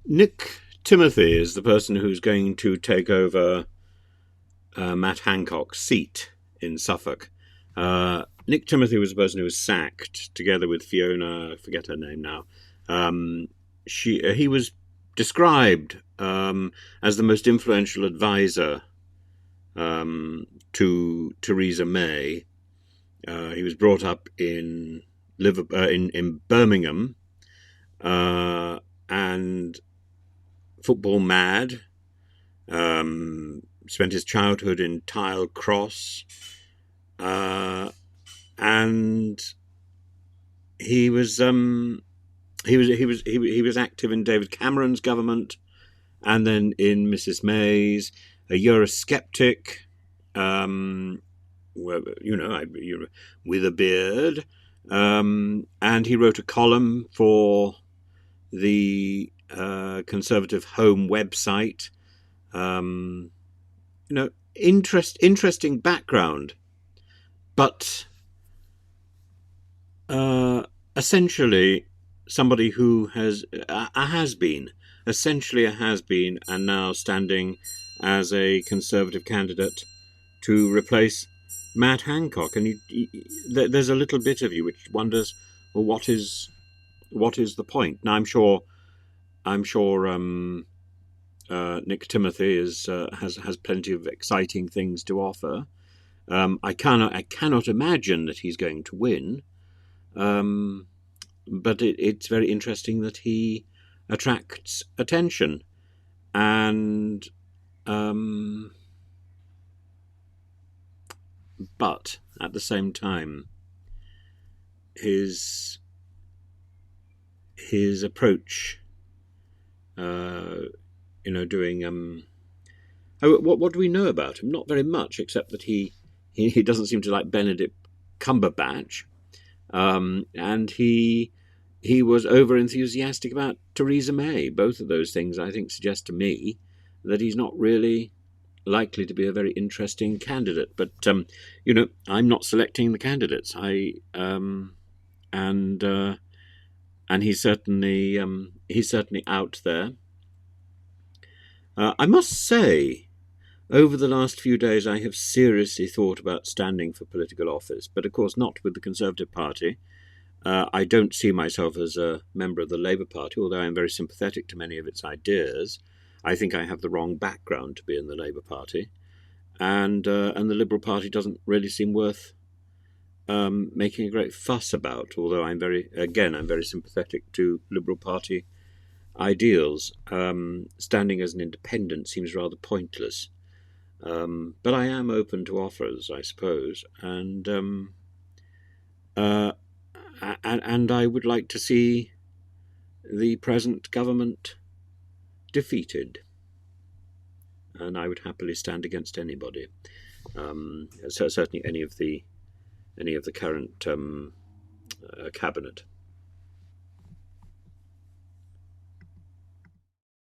Nick Timothy is the person who's going to take over Matt Hancock's seat in Suffolk. Nick Timothy was the person who was sacked together with Fiona, I forget her name now. He was described as the most influential advisor to Theresa May. He was brought up in in Birmingham, and football mad. Spent his childhood in Tile Cross, and he was he was active in David Cameron's government, and then in Mrs. May's, a Eurosceptic, with a beard, and he wrote a column for the Conservative Home website. Interesting background, but essentially somebody who has been, essentially a has been, and now standing as a Conservative candidate to replace Matt Hancock. And there's a little bit of you which wonders, well, what is the point? Now, I'm sure Nick Timothy has plenty of exciting things to offer. I cannot imagine that he's going to win, but it's very interesting that he attracts attention, and but at the same time, his approach, doing what do we know about him? Not very much, except that he doesn't seem to like Benedict Cumberbatch, and he was over enthusiastic about Theresa May. Both of those things, I think, suggest to me that he's not really likely to be a very interesting candidate. But I'm not selecting the candidates. And he's certainly out there. I must say, over the last few days, I have seriously thought about standing for political office, but of course not with the Conservative Party. I don't see myself as a member of the Labour Party, although I am very sympathetic to many of its ideas. I think I have the wrong background to be in the Labour Party, and the Liberal Party doesn't really seem worth making a great fuss about. Although I'm very sympathetic to Liberal Party ideals. Standing as an independent seems rather pointless. But I am open to offers, I suppose, and I would like to see the present government defeated, and I would happily stand against anybody. Certainly any of the current cabinet.